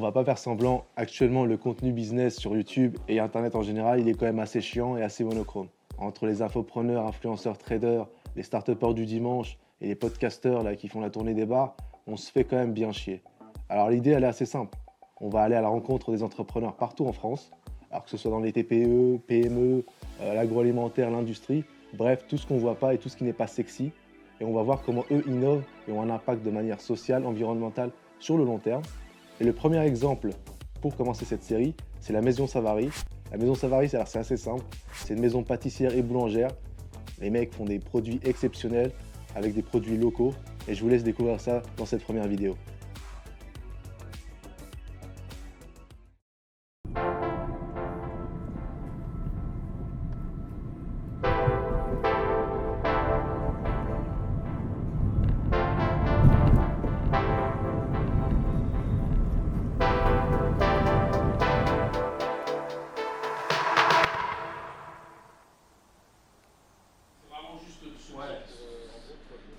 va pas faire semblant, actuellement le contenu business sur YouTube et Internet en général, il est quand même assez chiant et assez monochrome. Entre les infopreneurs, influenceurs, traders, les start-upers du dimanche et les podcasteurs là, qui font la tournée des bars, on se fait quand même bien chier. Alors l'idée elle est assez simple. On va aller à la rencontre des entrepreneurs partout en France, alors que ce soit dans les TPE, PME, l'agroalimentaire, l'industrie, bref, tout ce qu'on ne voit pas et tout ce qui n'est pas sexy. Et on va voir comment eux innovent et ont un impact de manière sociale, environnementale sur le long terme. Et le premier exemple pour commencer cette série, c'est la Maison Savary. La Maison Savary, c'est assez simple. C'est une maison pâtissière et boulangère. Les mecs font des produits exceptionnels avec des produits locaux. Et je vous laisse découvrir ça dans cette première vidéo.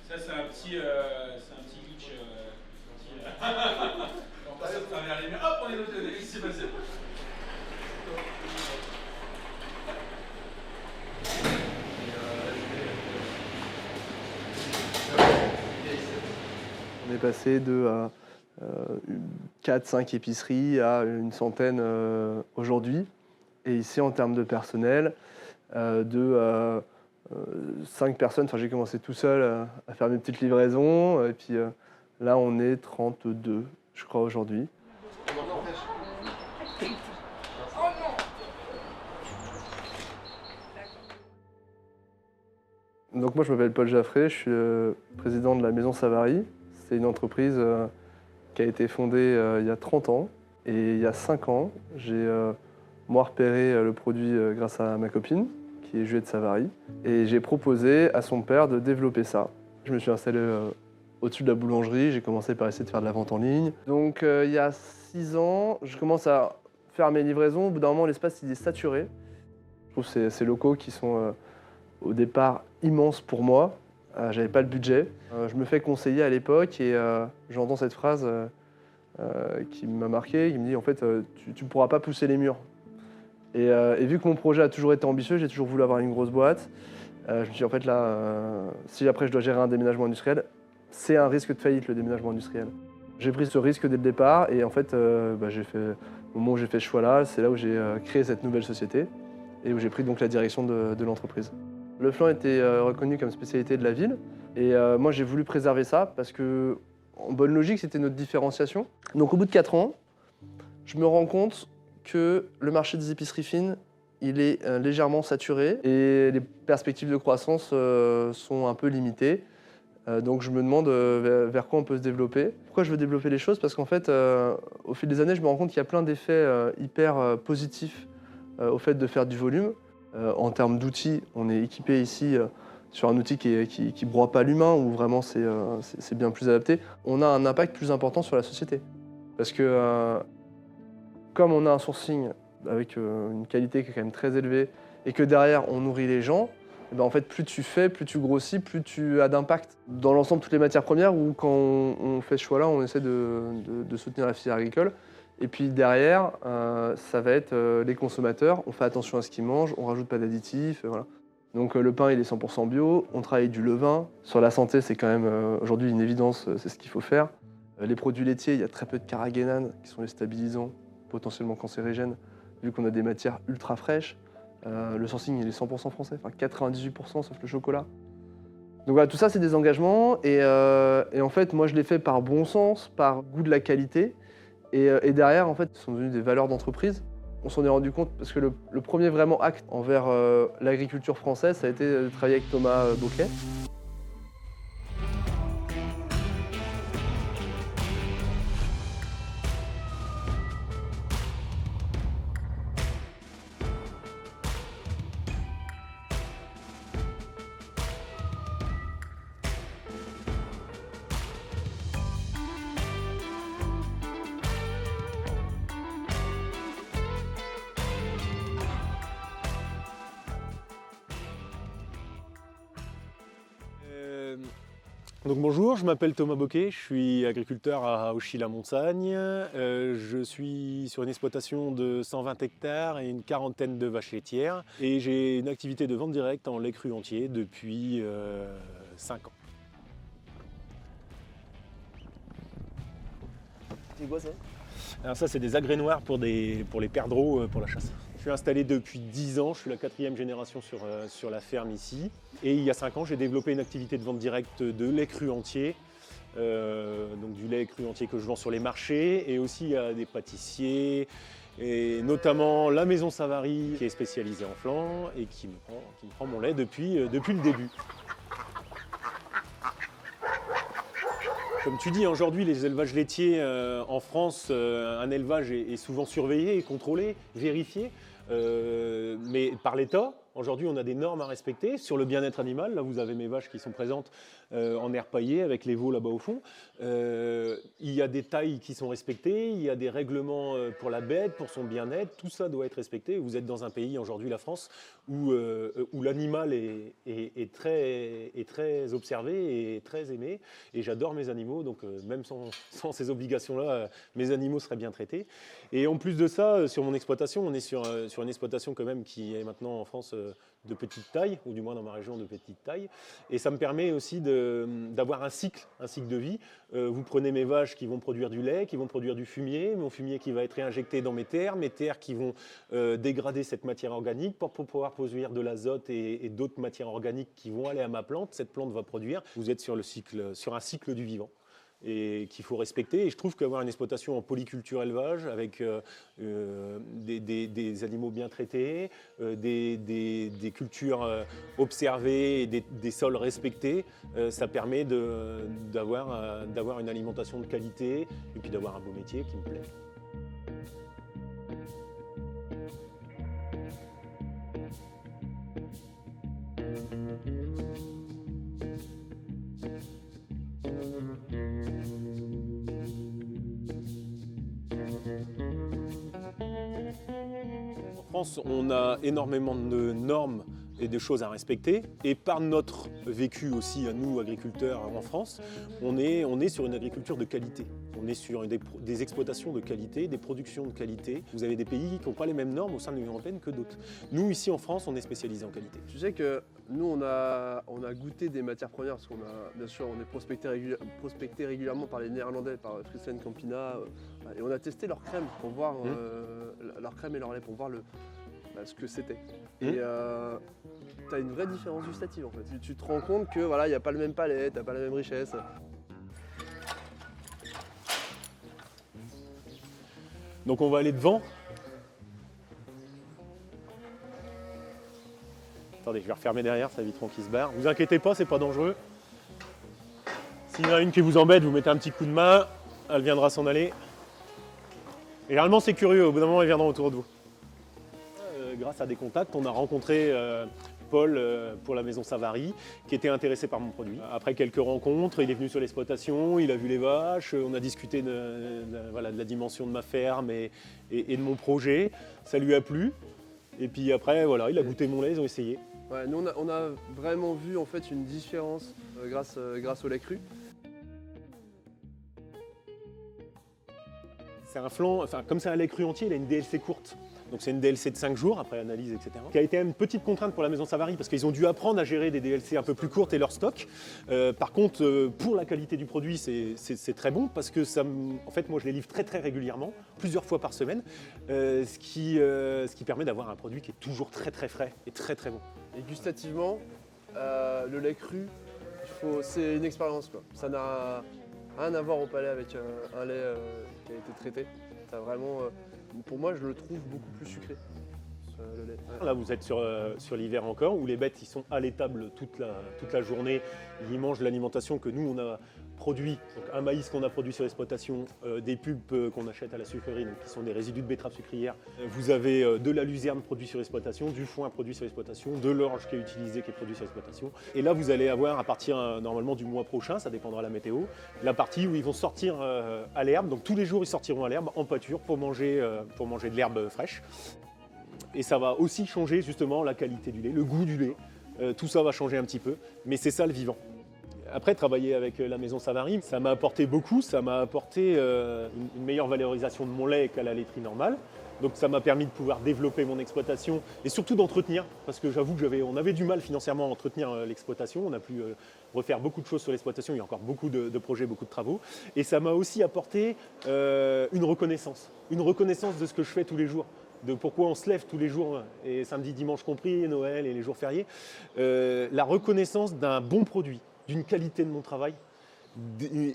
Ça, c'est un petit glitch. On passe à travers les murs. Hop, on est noté. Qu'est-ce qui s'est passé? On est passé de 4-5 épiceries à une centaine aujourd'hui. Et ici, en termes de personnel, de 5 personnes. Enfin, j'ai commencé tout seul à faire mes petites livraisons. Et puis là, on est 32, je crois, aujourd'hui. Donc moi, je m'appelle Paul Jaffré, je suis le président de la Maison Savary. C'est une entreprise qui a été fondée il y a 30 ans. Et il y a 5 ans, j'ai moi repéré le produit grâce à ma copine, qui est Juliette Savary. Et j'ai proposé à son père de développer ça. Je me suis installé au-dessus de la boulangerie, j'ai commencé par essayer de faire de la vente en ligne. Donc il y a 6 ans, je commence à faire mes livraisons. Au bout d'un moment, l'espace il est saturé. Je trouve ces locaux qui sont au départ immenses pour moi. J'avais pas le budget. Je me fais conseiller à l'époque et j'entends cette phrase qui m'a marqué. Il me dit en fait tu ne pourras pas pousser les murs. Et vu que mon projet a toujours été ambitieux, j'ai toujours voulu avoir une grosse boîte. Je me suis dit en fait là, si après je dois gérer un déménagement industriel, c'est un risque de faillite le déménagement industriel. J'ai pris ce risque dès le départ et en fait au moment où j'ai fait ce choix-là, c'est là où j'ai créé cette nouvelle société et où j'ai pris donc la direction de l'entreprise. Le flan était reconnu comme spécialité de la ville et moi j'ai voulu préserver ça parce que, en bonne logique, c'était notre différenciation. Donc au bout de 4 ans, je me rends compte que le marché des épiceries fines, il est légèrement saturé et les perspectives de croissance sont un peu limitées. Donc je me demande vers quoi on peut se développer. Pourquoi je veux développer les choses? Parce qu'en fait, au fil des années, je me rends compte qu'il y a plein d'effets hyper positifs au fait de faire du volume. En termes d'outils, on est équipé ici sur un outil qui broie pas l'humain, où vraiment c'est bien plus adapté. On a un impact plus important sur la société. Parce que comme on a un sourcing avec une qualité qui est quand même très élevée, et que derrière on nourrit les gens, et ben en fait plus tu fais, plus tu grossis, plus tu as d'impact. Dans l'ensemble, toutes les matières premières, où quand on fait ce choix-là, on essaie de soutenir la filière agricole. Et puis derrière, ça va être les consommateurs. On fait attention à ce qu'ils mangent, on rajoute pas d'additifs, voilà. Donc le pain, il est 100% bio, on travaille du levain. Sur la santé, c'est quand même aujourd'hui une évidence, c'est ce qu'il faut faire. Les produits laitiers, il y a très peu de carragénane, qui sont les stabilisants, potentiellement cancérigènes, vu qu'on a des matières ultra fraîches. Le sourcing, il est 100% français, enfin 98% sauf le chocolat. Donc voilà, tout ça, c'est des engagements. Et en fait, moi, je les fais par bon sens, par goût de la qualité. Et derrière, en fait, ce sont devenus des valeurs d'entreprise. On s'en est rendu compte parce que le premier vraiment acte envers l'agriculture française, ça a été de travailler avec Thomas Bocquet. Donc bonjour, je m'appelle Thomas Boquet, je suis agriculteur à Auchy-la-Montagne. Je suis sur une exploitation de 120 hectares et une quarantaine de vaches laitières. Et j'ai une activité de vente directe en lait cru entier depuis 5 ans. C'est quoi ça? Alors ça, c'est des agrès noirs pour les perdreaux pour la chasse. Je suis installé depuis 10 ans, je suis la 4e génération sur la ferme ici. Et il y a 5 ans, j'ai développé une activité de vente directe de lait cru entier. Donc du lait cru entier que je vends sur les marchés et aussi à des pâtissiers, et notamment la Maison Savary qui est spécialisée en flan et qui me prend mon lait depuis le début. Comme tu dis, aujourd'hui, les élevages laitiers en France, un élevage est souvent surveillé, contrôlé, vérifié, mais par l'État. Aujourd'hui, on a des normes à respecter sur le bien-être animal. Là, vous avez mes vaches qui sont présentes en air paillé avec les veaux là-bas au fond. Il y a des tailles qui sont respectées, il y a des règlements pour la bête, pour son bien-être. Tout ça doit être respecté. Vous êtes dans un pays, aujourd'hui la France, où l'animal est très observé et très aimé. Et j'adore mes animaux, donc même sans ces obligations-là, mes animaux seraient bien traités. Et en plus de ça, sur mon exploitation, on est sur une exploitation quand même qui est maintenant en France de petite taille, ou du moins dans ma région de petite taille. Et ça me permet aussi d'avoir un cycle de vie. Vous prenez mes vaches qui vont produire du lait, qui vont produire du fumier, mon fumier qui va être réinjecté dans mes terres qui vont dégrader cette matière organique pour pouvoir produire de l'azote et d'autres matières organiques qui vont aller à ma plante. Cette plante va produire. Vous êtes sur un cycle du vivant et qu'il faut respecter. Et je trouve qu'avoir une exploitation en polyculture élevage avec des animaux bien traités, des cultures observées et des sols respectés, ça permet d'avoir une alimentation de qualité et puis d'avoir un beau métier qui me plaît. En France, on a énormément de normes et de choses à respecter. Et par notre vécu aussi, à nous, agriculteurs en France, on est sur une agriculture de qualité. On est sur des exploitations de qualité, des productions de qualité. Vous avez des pays qui n'ont pas les mêmes normes au sein de l'Union européenne que d'autres. Nous, ici en France, on est spécialisé en qualité. Tu sais que nous, on a goûté des matières premières, parce qu'on a, bien sûr, on est prospecté régulièrement par les Néerlandais, par Friesland Campina, et on a testé leur crème pour voir leur crème et leur lait pour voir ce que c'était. Et tu as une vraie différence gustative en fait. Tu te rends compte que voilà, il n'y a pas le même palais, tu n'as pas la même richesse. Donc on va aller devant. Attendez, je vais refermer derrière, ça évitera qu'il se barre. Vous inquiétez pas, c'est pas dangereux. S'il y en a une qui vous embête, vous mettez un petit coup de main, elle viendra s'en aller. Et généralement c'est curieux, au bout d'un moment ils viendront autour de vous. Grâce à des contacts, on a rencontré Paul pour la Maison Savary, qui était intéressé par mon produit. Après quelques rencontres, il est venu sur l'exploitation, il a vu les vaches, on a discuté de la dimension de ma ferme et de mon projet. Ça lui a plu. Et puis après, voilà, il a goûté mon lait, ils ont essayé. Ouais, nous on a vraiment vu en fait une différence grâce au lait cru. C'est un flan, enfin comme c'est un lait cru entier, il a une DLC courte. Donc c'est une DLC de 5 jours après analyse, etc. Qui a été une petite contrainte pour la Maison Savary parce qu'ils ont dû apprendre à gérer des DLC un peu plus courtes et leur stock. Par contre, pour la qualité du produit, c'est très bon parce que en fait, moi je les livre très très régulièrement, plusieurs fois par semaine, ce qui permet d'avoir un produit qui est toujours très très frais et très très bon. Et gustativement, le lait cru, c'est une expérience quoi. Ça n'a rien à voir au palais avec un lait qui a été traité. Ça vraiment, pour moi, je le trouve beaucoup plus sucré, le lait. Ouais. Là, vous êtes sur l'hiver encore, où les bêtes ils sont à l'étable toute la journée. Ils mangent l'alimentation que nous, on a produit. Donc, un maïs qu'on a produit sur l'exploitation, des pulpes qu'on achète à la sucrerie, donc, qui sont des résidus de betterave sucrière. Vous avez de la luzerne produite sur l'exploitation, du foin produit sur l'exploitation, de l'orge qui est utilisé, qui est produit sur l'exploitation. Et là, vous allez avoir, à partir normalement du mois prochain, ça dépendra de la météo, la partie où ils vont sortir à l'herbe. Donc tous les jours, ils sortiront à l'herbe en pâture pour manger de l'herbe fraîche. Et ça va aussi changer justement la qualité du lait, le goût du lait. Tout ça va changer un petit peu, mais c'est ça le vivant. Après, travailler avec la Maison Savary, ça m'a apporté beaucoup. Ça m'a apporté une meilleure valorisation de mon lait qu'à la laiterie normale. Donc ça m'a permis de pouvoir développer mon exploitation et surtout d'entretenir, parce que j'avoue qu'on avait du mal financièrement à entretenir l'exploitation. On a pu refaire beaucoup de choses sur l'exploitation, il y a encore beaucoup de projets, beaucoup de travaux. Et ça m'a aussi apporté une reconnaissance de ce que je fais tous les jours, de pourquoi on se lève tous les jours, et samedi, dimanche compris, Noël et les jours fériés. La reconnaissance d'un bon produit, d'une qualité de mon travail,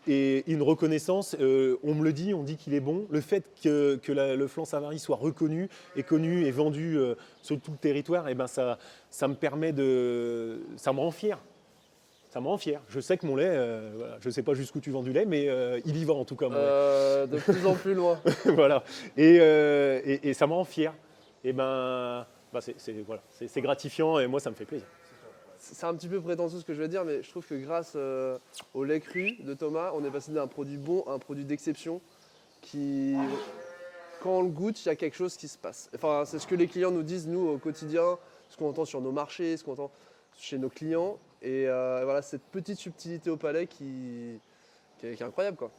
et une reconnaissance, on me le dit, on dit qu'il est bon. Le fait que le flan Savary soit reconnu et connu et vendu sur tout le territoire, eh ben ça me permet ça me rend fier. Ça me rend fier. Je sais que mon lait, voilà, je ne sais pas jusqu'où tu vends du lait, mais il y va en tout cas. Mon lait. De plus en plus loin. Voilà. Et ça me rend fier. Et c'est gratifiant et moi ça me fait plaisir. C'est un petit peu prétentieux ce que je vais dire, mais je trouve que grâce au lait cru de Thomas, on est passé d'un produit bon à un produit d'exception qui, quand on le goûte, il y a quelque chose qui se passe. Enfin, c'est ce que les clients nous disent, nous, au quotidien, ce qu'on entend sur nos marchés, ce qu'on entend chez nos clients. Et voilà, cette petite subtilité au palais qui est incroyable, quoi.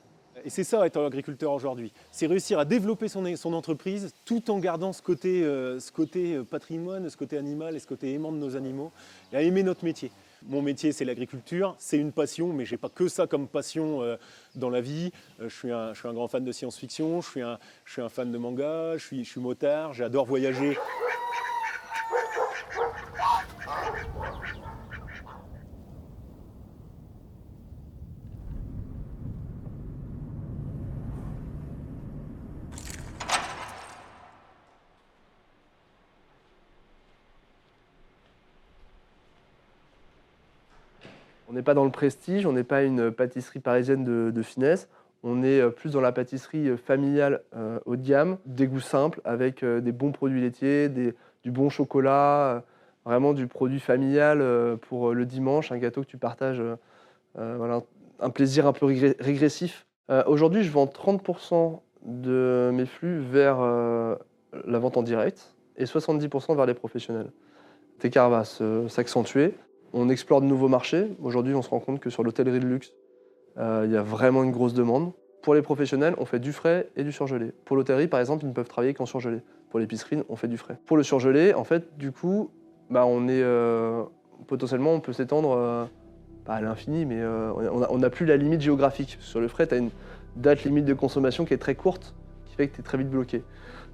Et c'est ça, être agriculteur aujourd'hui. C'est réussir à développer son entreprise tout en gardant ce côté patrimoine, ce côté animal et ce côté aimant de nos animaux, et à aimer notre métier. Mon métier, c'est l'agriculture, c'est une passion, mais je n'ai pas que ça comme passion dans la vie. Je suis un grand fan de science-fiction, je suis un fan de manga, je suis motard, j'adore voyager. On n'est pas dans le prestige, on n'est pas une pâtisserie parisienne de finesse. On est plus dans la pâtisserie familiale haut de gamme, des goûts simples, avec des bons produits laitiers, du bon chocolat, vraiment du produit familial pour le dimanche, un gâteau que tu partages, voilà, un plaisir un peu régressif. Aujourd'hui, je vends 30% de mes flux vers la vente en direct et 70% vers les professionnels. L'écart va s'accentuer. On explore de nouveaux marchés. Aujourd'hui, on se rend compte que sur l'hôtellerie de luxe, il y a vraiment une grosse demande. Pour les professionnels, on fait du frais et du surgelé. Pour l'hôtellerie, par exemple, ils ne peuvent travailler qu'en surgelé. Pour l'épicerie, on fait du frais. Pour le surgelé, en fait, du coup, potentiellement, on peut s'étendre pas à l'infini, mais on n'a plus la limite géographique. Sur le frais, tu as une date limite de consommation qui est très courte, qui fait que tu es très vite bloqué.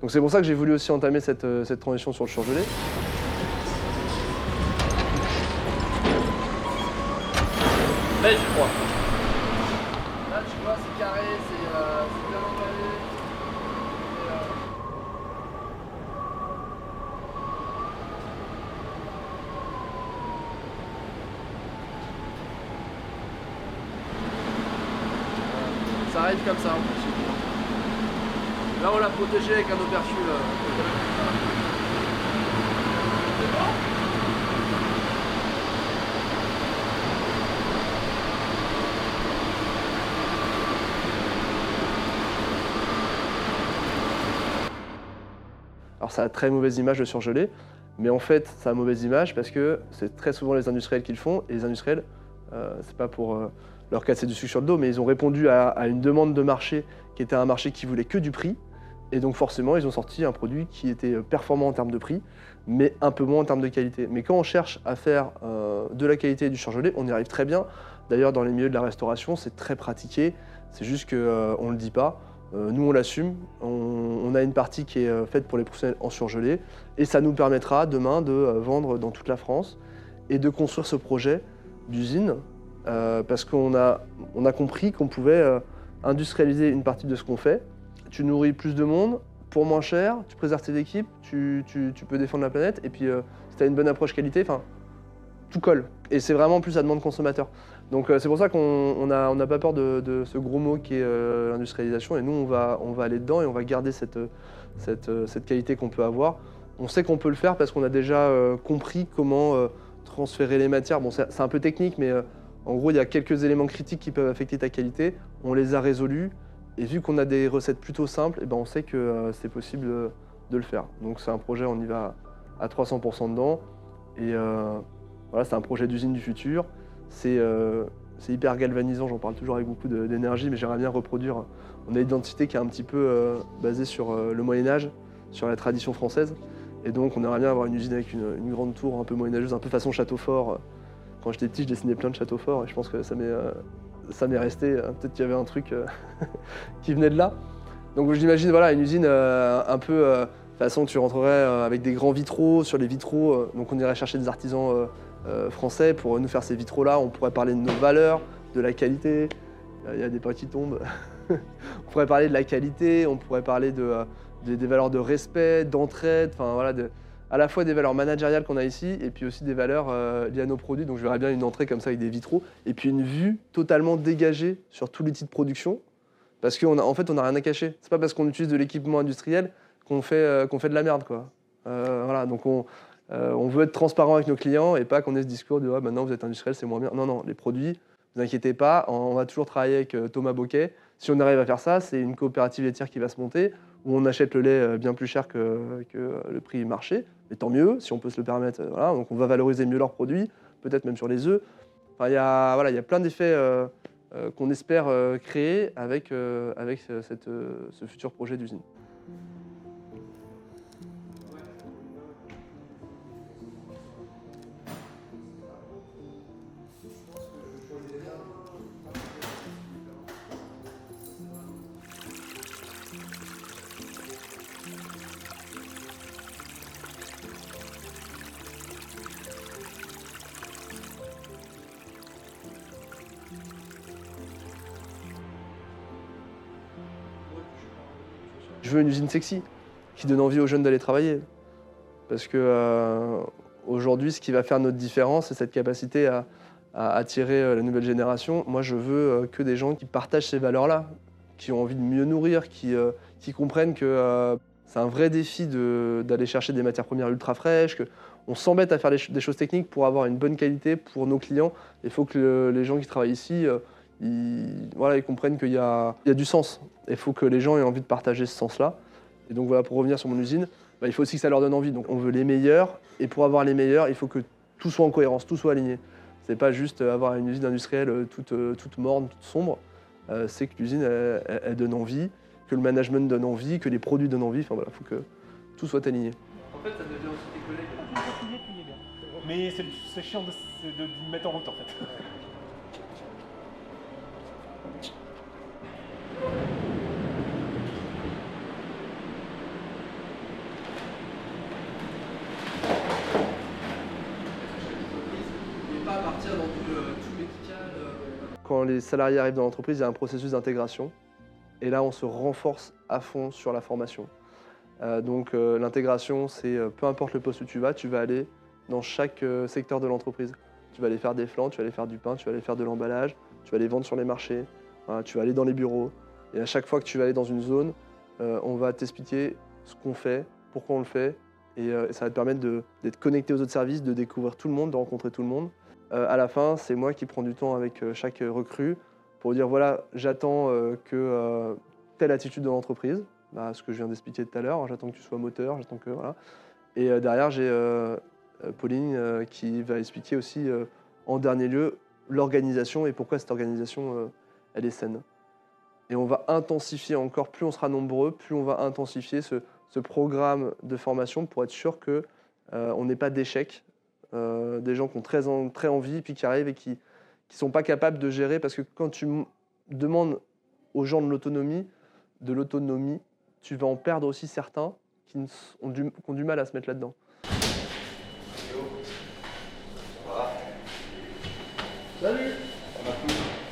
Donc c'est pour ça que j'ai voulu aussi entamer cette transition sur le surgelé. Là, il fait froid. Là, tu vois, c'est carré, c'est bien emballé. Ça arrive comme ça. Là, on l'a protégé avec un opercule. C'est bon ? Alors ça a très mauvaise image de surgelé, mais en fait ça a mauvaise image parce que c'est très souvent les industriels qui le font, et les industriels, c'est pas pour leur casser du sucre sur le dos, mais ils ont répondu à une demande de marché qui était un marché qui voulait que du prix, et donc forcément ils ont sorti un produit qui était performant en termes de prix, mais un peu moins en termes de qualité. Mais quand on cherche à faire de la qualité et du surgelé, on y arrive très bien. D'ailleurs dans les milieux de la restauration, c'est très pratiqué, c'est juste qu'on ne le dit pas. Nous, on l'assume, on a une partie qui est faite pour les professionnels en surgelé, et ça nous permettra demain de vendre dans toute la France et de construire ce projet d'usine, parce qu'on a compris qu'on pouvait industrialiser une partie de ce qu'on fait. Tu nourris plus de monde pour moins cher, tu préserves tes équipes, tu peux défendre la planète, et puis si tu as une bonne approche qualité, tout colle. Et c'est vraiment plus la demande consommateur. Donc c'est pour ça qu'on n'a pas peur de ce gros mot qui est l'industrialisation, et nous on va aller dedans et on va garder cette qualité qu'on peut avoir. On sait qu'on peut le faire parce qu'on a déjà compris comment transférer les matières. Bon, c'est un peu technique, mais en gros il y a quelques éléments critiques qui peuvent affecter ta qualité. On les a résolus, et vu qu'on a des recettes plutôt simples, on sait que c'est possible de le faire. Donc c'est un projet, on y va à 300% dedans, et voilà, c'est un projet d'usine du futur. C'est c'est hyper galvanisant, j'en parle toujours avec beaucoup d'énergie, mais j'aimerais bien reproduire. On a une identité qui est un petit peu basée sur le Moyen-Âge, sur la tradition française. Et donc on aimerait bien avoir une usine avec une grande tour un peu moyenâgeuse, un peu façon château fort. Quand j'étais petit, je dessinais plein de châteaux forts et je pense que ça m'est resté. Peut-être qu'il y avait un truc qui venait de là. Donc j'imagine voilà, une usine un peu façon tu rentrerais avec des grands vitraux, sur les vitraux. Donc on irait chercher des artisans français pour nous faire ces vitraux-là. On pourrait parler de nos valeurs, de la qualité. Il y a des pas qui tombent. On pourrait parler de la qualité, on pourrait parler des valeurs de respect, d'entraide, enfin voilà, à la fois des valeurs managériales qu'on a ici et puis aussi des valeurs liées à nos produits. Donc je verrais bien une entrée comme ça avec des vitraux et puis une vue totalement dégagée sur tout l'outil de production parce qu'en fait on n'a rien à cacher. C'est pas parce qu'on utilise de l'équipement industriel qu'on fait de la merde quoi. Voilà, donc on veut être transparent avec nos clients et pas qu'on ait ce discours de maintenant vous êtes industriel c'est moins bien. Non, les produits, ne vous inquiétez pas, on va toujours travailler avec Thomas Boquet. Si on arrive à faire ça, c'est une coopérative laitière qui va se monter où on achète le lait bien plus cher que le prix marché. Mais tant mieux, si on peut se le permettre. Voilà. Donc on va valoriser mieux leurs produits, peut-être même sur les œufs. Enfin, il y a plein d'effets qu'on espère créer avec ce futur projet d'usine. Je veux une usine sexy, qui donne envie aux jeunes d'aller travailler. Parce que aujourd'hui, ce qui va faire notre différence, c'est cette capacité à attirer la nouvelle génération. Moi, je veux que des gens qui partagent ces valeurs-là, qui ont envie de mieux nourrir, qui comprennent que c'est un vrai défi d'aller chercher des matières premières ultra fraîches, qu'on s'embête à faire des choses techniques pour avoir une bonne qualité pour nos clients. Il faut que les gens qui travaillent ici, ils comprennent qu'il y a du sens. Il faut que les gens aient envie de partager ce sens-là. Et donc voilà, pour revenir sur mon usine, il faut aussi que ça leur donne envie. Donc on veut les meilleurs, et pour avoir les meilleurs, il faut que tout soit en cohérence, tout soit aligné. C'est pas juste avoir une usine industrielle toute morne, toute sombre. C'est que l'usine, elle donne envie, que le management donne envie, que les produits donnent envie. Enfin voilà, il faut que tout soit aligné. En fait, ça devient aussi tes collègues. Mais c'est chiant de mettre en route en fait. Quand les salariés arrivent dans l'entreprise, il y a un processus d'intégration. Et là, on se renforce à fond sur la formation. Donc l'intégration, c'est peu importe le poste où tu vas aller dans chaque secteur de l'entreprise. Tu vas aller faire des flancs, tu vas aller faire du pain, tu vas aller faire de l'emballage, tu vas aller vendre sur les marchés, tu vas aller dans les bureaux. Et à chaque fois que tu vas aller dans une zone, on va t'expliquer ce qu'on fait, pourquoi on le fait. Et ça va te permettre d'être connecté aux autres services, de découvrir tout le monde, de rencontrer tout le monde. À la fin, c'est moi qui prends du temps avec chaque recrue pour dire voilà, j'attends que telle attitude de l'entreprise, ce que je viens d'expliquer tout à l'heure, j'attends que tu sois moteur, j'attends que voilà. Et derrière, j'ai Pauline qui va expliquer aussi en dernier lieu l'organisation et pourquoi cette organisation elle est saine. Et on va intensifier encore, plus on sera nombreux, plus on va intensifier ce programme de formation pour être sûr qu'on n'ait pas d'échecs. Des gens qui ont très envie, puis qui arrivent et qui ne sont pas capables de gérer. Parce que quand tu demandes aux gens de l'autonomie, tu vas en perdre aussi certains qui ont du mal à se mettre là-dedans. Voilà. Salut.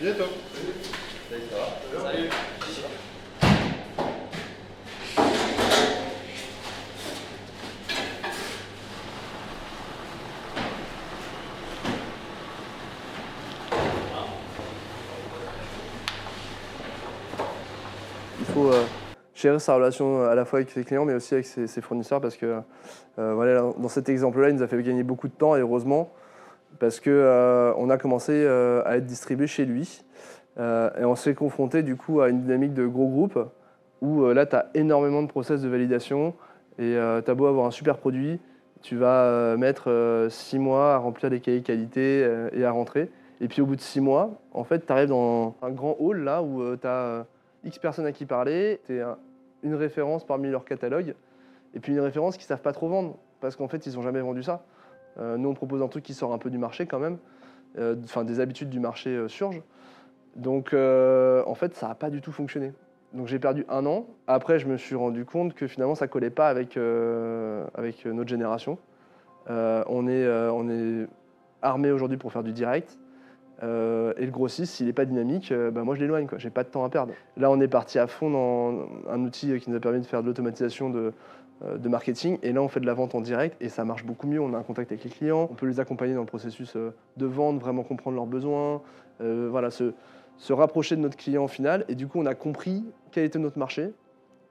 Bien toi. Salut. Ça va? Salut. Il faut gérer sa relation à la fois avec ses clients mais aussi avec ses fournisseurs parce que voilà, dans cet exemple-là, il nous a fait gagner beaucoup de temps et heureusement parce qu'on a commencé à être distribué chez lui et on s'est confronté du coup à une dynamique de gros groupes où là, tu as énormément de process de validation et tu as beau avoir un super produit, tu vas mettre 6 mois à remplir les cahiers qualité et à rentrer. Et puis au bout de 6 mois, en fait, tu arrives dans un grand hall là où tu as X personnes à qui parler, tu es une référence parmi leur catalogue, et puis une référence qu'ils ne savent pas trop vendre, parce qu'en fait, ils n'ont jamais vendu ça. Nous, on propose un truc qui sort un peu du marché quand même, des habitudes du marché surgent. Donc, en fait, ça n'a pas du tout fonctionné. Donc, j'ai perdu 1 an. Après, je me suis rendu compte que finalement, ça ne collait pas avec notre génération. On est armé aujourd'hui pour faire du direct. Et le grossiste, s'il n'est pas dynamique, moi, je l'éloigne. J'ai pas de temps à perdre. Là, on est parti à fond dans un outil qui nous a permis de faire de l'automatisation de marketing. Et là, on fait de la vente en direct et ça marche beaucoup mieux. On a un contact avec les clients. On peut les accompagner dans le processus de vente, vraiment comprendre leurs besoins. Voilà, se rapprocher de notre client final. Et du coup, on a compris quel était notre marché.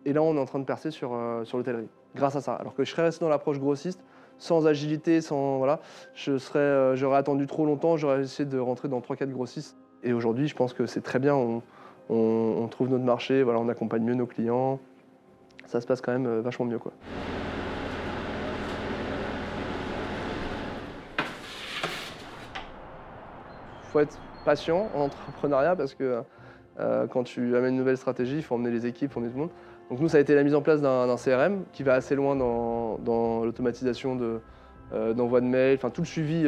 Et là, on est en train de percer sur l'hôtellerie, grâce à ça. Alors que je serais resté dans l'approche grossiste, sans agilité, voilà, j'aurais attendu trop longtemps, j'aurais essayé de rentrer dans 3-4 grossistes. Et aujourd'hui, je pense que c'est très bien, on trouve notre marché, voilà, on accompagne mieux nos clients. Ça se passe quand même vachement mieux, quoi. Faut être patient en entrepreneuriat parce que quand tu amènes une nouvelle stratégie, il faut emmener les équipes, il faut emmener tout le monde. Donc nous, ça a été la mise en place d'un CRM qui va assez loin dans l'automatisation d'envoi de mails, enfin tout le suivi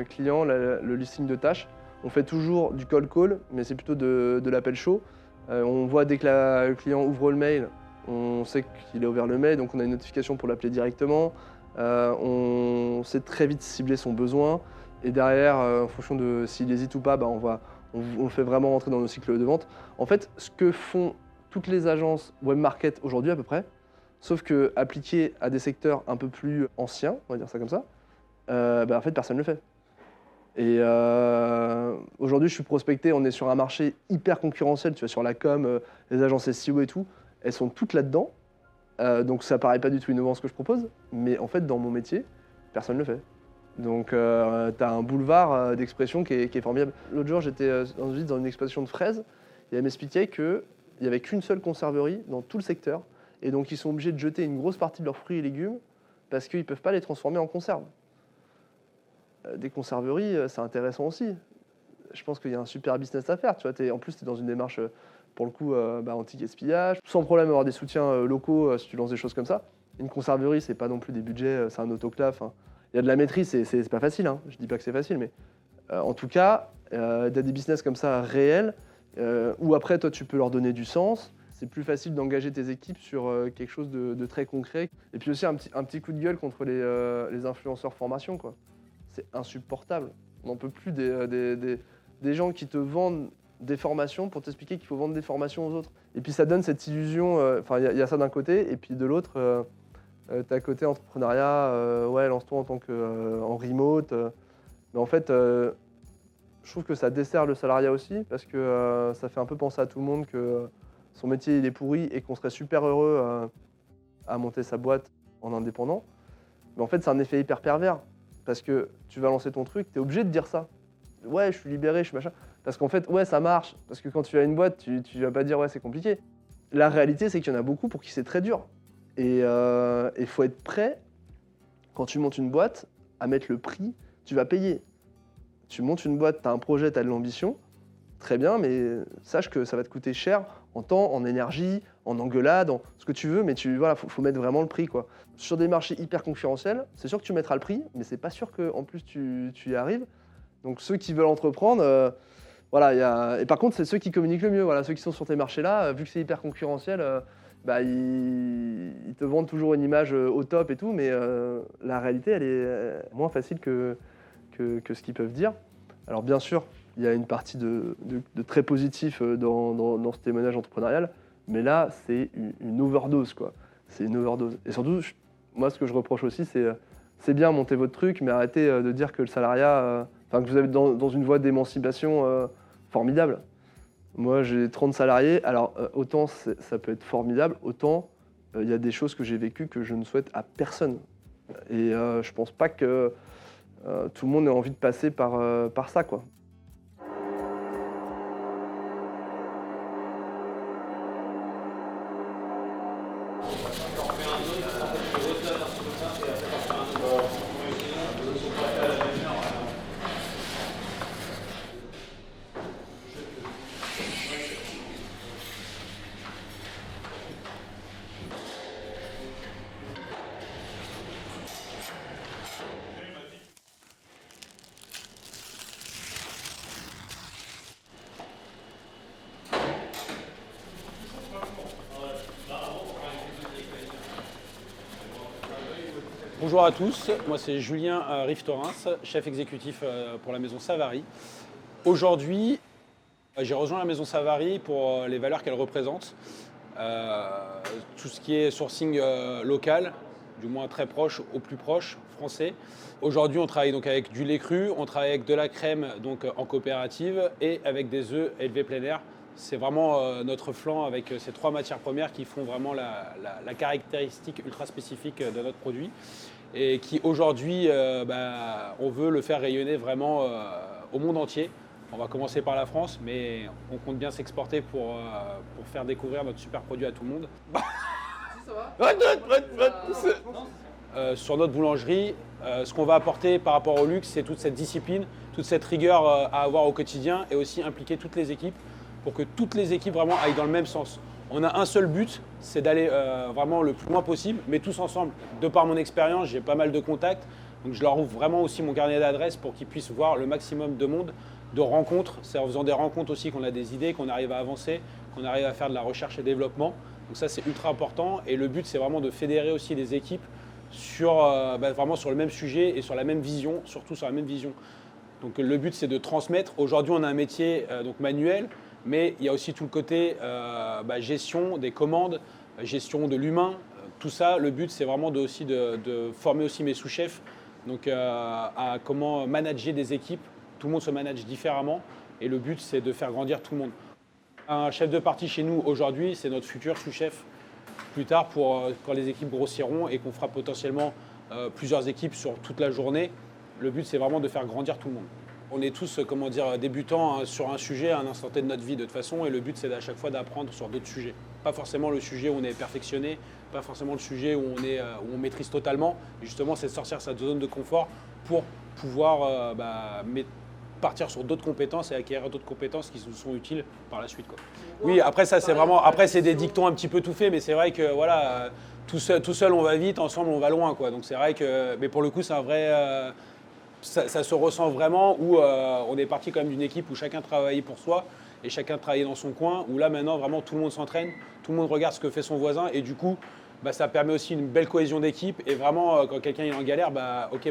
client, le listing de tâches. On fait toujours du cold call, mais c'est plutôt de l'appel chaud. On voit dès que le client ouvre le mail, on sait qu'il a ouvert le mail, donc on a une notification pour l'appeler directement. On sait très vite cibler son besoin. Et derrière, en fonction de s'il hésite ou pas, on le fait vraiment rentrer dans nos cycles de vente. En fait, ce que font toutes les agences web market aujourd'hui à peu près, sauf que appliqué à des secteurs un peu plus anciens, on va dire ça comme ça, en fait personne ne le fait. Et aujourd'hui je suis prospecté, on est sur un marché hyper concurrentiel, tu vois, sur la com, les agences SEO et tout, elles sont toutes là-dedans, donc ça paraît pas du tout innovant ce que je propose, mais en fait dans mon métier, personne ne le fait. Donc tu as un boulevard d'expression qui est formidable. L'autre jour j'étais dans une exposition de fraises, et elle m'expliquait que il n'y avait qu'une seule conserverie dans tout le secteur. Et donc, ils sont obligés de jeter une grosse partie de leurs fruits et légumes parce qu'ils ne peuvent pas les transformer en conserve. Des conserveries, c'est intéressant aussi. Je pense qu'il y a un super business à faire. Tu vois, en plus, tu es dans une démarche, pour le coup, anti-gaspillage. Sans problème avoir des soutiens locaux si tu lances des choses comme ça. Une conserverie, c'est pas non plus des budgets, c'est un autoclave. Il y a de la maîtrise, c'est pas facile. Hein. Je dis pas que c'est facile, mais en tout cas, tu as des business comme ça réels. Où après, toi, tu peux leur donner du sens. C'est plus facile d'engager tes équipes sur quelque chose de très concret. Et puis aussi, un petit coup de gueule contre les influenceurs formation, quoi. C'est insupportable. On n'en peut plus des gens qui te vendent des formations pour t'expliquer qu'il faut vendre des formations aux autres. Et puis ça donne cette illusion, il y a ça d'un côté, et puis de l'autre, t'as côté entrepreneuriat, lance-toi en tant en remote. Mais en fait, je trouve que ça dessert le salariat aussi parce que ça fait un peu penser à tout le monde que son métier il est pourri et qu'on serait super heureux à monter sa boîte en indépendant. Mais en fait, c'est un effet hyper pervers parce que tu vas lancer ton truc, tu es obligé de dire ça. Ouais, je suis libéré, je suis machin. Parce qu'en fait, ouais, ça marche. Parce que quand tu as une boîte, tu vas pas dire ouais, c'est compliqué. La réalité, c'est qu'il y en a beaucoup pour qui c'est très dur. Et il faut être prêt, quand tu montes une boîte, à mettre le prix, tu vas payer. Tu montes une boîte, tu as un projet, tu as de l'ambition, très bien, mais sache que ça va te coûter cher en temps, en énergie, en engueulade, en ce que tu veux, mais faut mettre vraiment le prix, quoi. Sur des marchés hyper concurrentiels, c'est sûr que tu mettras le prix, mais c'est pas sûr qu'en plus tu y arrives. Donc ceux qui veulent entreprendre, et par contre, c'est ceux qui communiquent le mieux. Voilà, ceux qui sont sur tes marchés-là, vu que c'est hyper concurrentiel, ils te vendent toujours une image au top et tout, mais la réalité, elle est moins facile que ce qu'ils peuvent dire. Alors bien sûr, il y a une partie de très positif dans ce témoignage entrepreneurial, mais là, c'est une overdose, quoi. C'est une overdose. Et surtout, moi, ce que je reproche aussi, c'est bien monter votre truc, mais arrêtez de dire que le salariat, que vous êtes dans une voie d'émancipation formidable. Moi, j'ai 30 salariés, alors autant ça peut être formidable, autant il y a des choses que j'ai vécues que je ne souhaite à personne. Et je pense pas que tout le monde ait envie de passer par ça, quoi. Bonjour à tous, moi c'est Julien Riftorins, chef exécutif pour la maison Savary. Aujourd'hui, j'ai rejoint la maison Savary pour les valeurs qu'elle représente. Tout ce qui est sourcing local, du moins très proche au plus proche, français. Aujourd'hui, on travaille donc avec du lait cru, on travaille avec de la crème donc en coopérative et avec des œufs élevés plein air. C'est vraiment notre flanc avec ces 3 matières premières qui font vraiment la caractéristique ultra spécifique de notre produit et qui aujourd'hui, on veut le faire rayonner vraiment au monde entier. On va commencer par la France, mais on compte bien s'exporter pour faire découvrir notre super produit à tout le monde. Sur notre boulangerie, ce qu'on va apporter par rapport au luxe, c'est toute cette discipline, toute cette rigueur à avoir au quotidien et aussi impliquer toutes les équipes pour que toutes les équipes vraiment aillent dans le même sens. On a un seul but, c'est d'aller vraiment le plus loin possible, mais tous ensemble. De par mon expérience, j'ai pas mal de contacts, donc je leur ouvre vraiment aussi mon carnet d'adresses pour qu'ils puissent voir le maximum de monde, de rencontres. C'est en faisant des rencontres aussi qu'on a des idées, qu'on arrive à avancer, qu'on arrive à faire de la recherche et développement. Donc ça, c'est ultra important. Et le but, c'est vraiment de fédérer aussi des équipes sur, vraiment sur le même sujet et sur la même vision, surtout sur la même vision. Donc le but, c'est de transmettre. Aujourd'hui, on a un métier donc manuel, mais il y a aussi tout le côté gestion des commandes, gestion de l'humain. Tout ça, le but, c'est vraiment de former aussi mes sous-chefs donc, à comment manager des équipes. Tout le monde se manage différemment et le but, c'est de faire grandir tout le monde. Un chef de partie chez nous aujourd'hui, c'est notre futur sous-chef plus tard pour quand les équipes grossiront et qu'on fera potentiellement plusieurs équipes sur toute la journée. Le but, c'est vraiment de faire grandir tout le monde. On est tous, débutants sur un sujet à un instant T de notre vie de toute façon et le but, c'est à chaque fois d'apprendre sur d'autres sujets. Pas forcément le sujet où on est perfectionné, pas forcément le sujet où on maîtrise totalement. Et justement, c'est de sortir de sa zone de confort pour pouvoir partir sur d'autres compétences et acquérir d'autres compétences qui nous sont utiles par la suite, quoi. Oui, après ça c'est vraiment, après c'est des dictons un petit peu tout faits, mais c'est vrai que voilà, tout seul on va vite, ensemble on va loin, quoi. Donc c'est vrai que, mais pour le coup c'est un vrai, ça se ressent vraiment où on est parti quand même d'une équipe où chacun travaillait pour soi et chacun travaillait dans son coin, où là maintenant vraiment tout le monde s'entraîne, tout le monde regarde ce que fait son voisin et du coup ça permet aussi une belle cohésion d'équipe et vraiment quand quelqu'un est en galère,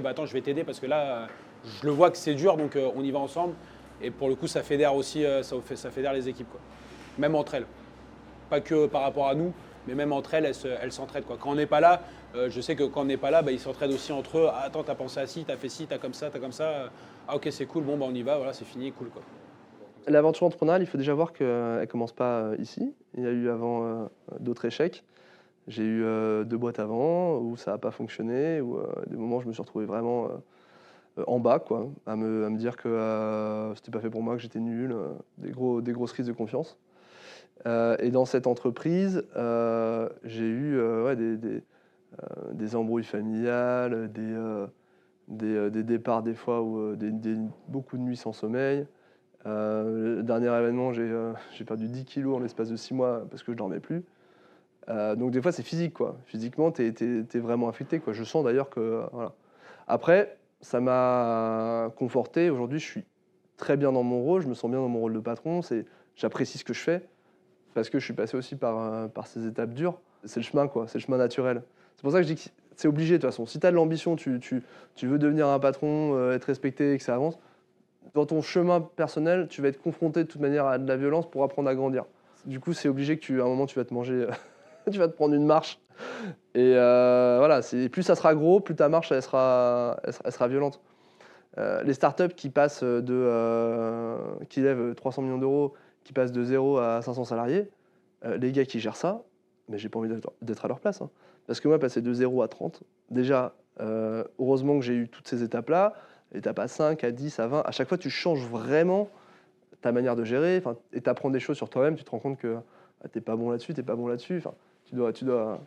attends je vais t'aider parce que là je le vois que c'est dur, donc on y va ensemble. Et pour le coup, ça fédère aussi, ça fédère les équipes, quoi. Même entre elles. Pas que par rapport à nous, mais même entre elles, elles s'entraident, quoi. Quand on n'est pas là, je sais que quand on n'est pas là, ils s'entraident aussi entre eux. Ah, attends, t'as pensé à ci, t'as fait ci, t'as comme ça, t'as comme ça. Ah ok, c'est cool, bon, on y va, voilà, c'est fini, cool, quoi. L'aventure entrepreneuriale, il faut déjà voir qu'elle ne commence pas ici. Il y a eu avant d'autres échecs. J'ai eu 2 boîtes avant où ça n'a pas fonctionné, où des moments où je me suis retrouvé vraiment en bas, quoi, à me dire que c'était pas fait pour moi, que j'étais nul, des grosses crises de confiance. Et dans cette entreprise, j'ai eu des embrouilles familiales, des départs des fois, beaucoup de nuits sans sommeil. Le dernier événement, j'ai perdu 10 kilos en l'espace de 6 mois parce que je dormais plus. Donc des fois, c'est physique, quoi. Physiquement, t'es vraiment affecté, quoi. Je sens d'ailleurs que... voilà. Après, ça m'a conforté. Aujourd'hui, je suis très bien dans mon rôle. Je me sens bien dans mon rôle de patron. J'apprécie ce que je fais parce que je suis passé aussi par ces étapes dures. C'est le chemin, quoi. C'est le chemin naturel. C'est pour ça que je dis que c'est obligé, de toute façon. Si tu as de l'ambition, tu veux devenir un patron, être respecté et que ça avance, dans ton chemin personnel, tu vas être confronté de toute manière à de la violence pour apprendre à grandir. Du coup, c'est obligé que à un moment, tu vas te manger, tu vas te prendre une marche. Et voilà, plus ça sera gros, plus ta marche, elle sera violente. Les startups qui passent qui lèvent 300 millions d'euros, qui passent de 0 à 500 salariés, les gars qui gèrent ça, mais j'ai pas envie d'être à leur place, hein. Parce que moi, passer de 0 à 30, déjà, heureusement que j'ai eu toutes ces étapes-là, étape à 5, à 10, à 20, à chaque fois, tu changes vraiment ta manière de gérer, et tu apprends des choses sur toi-même, tu te rends compte que tu n'es pas bon là-dessus, tu dois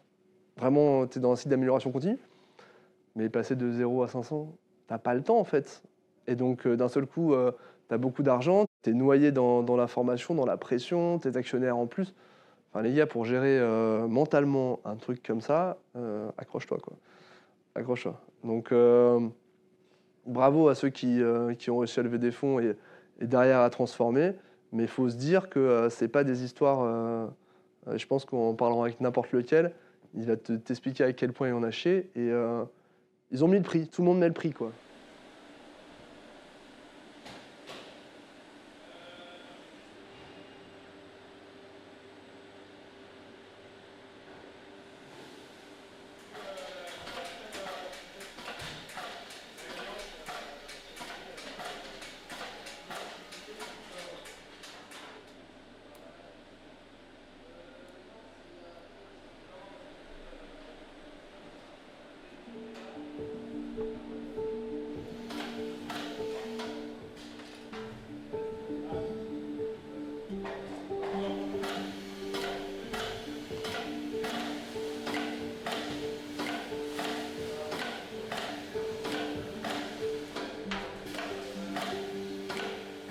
vraiment, tu es dans un site d'amélioration continue, mais passer de 0 à 500, tu n'as pas le temps, en fait. Et donc, d'un seul coup, tu as beaucoup d'argent, tu es noyé dans la formation, dans la pression, tes actionnaires en plus. Enfin, les gars, pour gérer mentalement un truc comme ça, accroche-toi, quoi. Accroche-toi. Donc, bravo à ceux qui ont réussi à lever des fonds et derrière à transformer, mais il faut se dire que c'est pas des histoires... je pense qu'en parlant avec n'importe lequel, il va t'expliquer à quel point il en a chié, et ils ont mis le prix, tout le monde met le prix, quoi.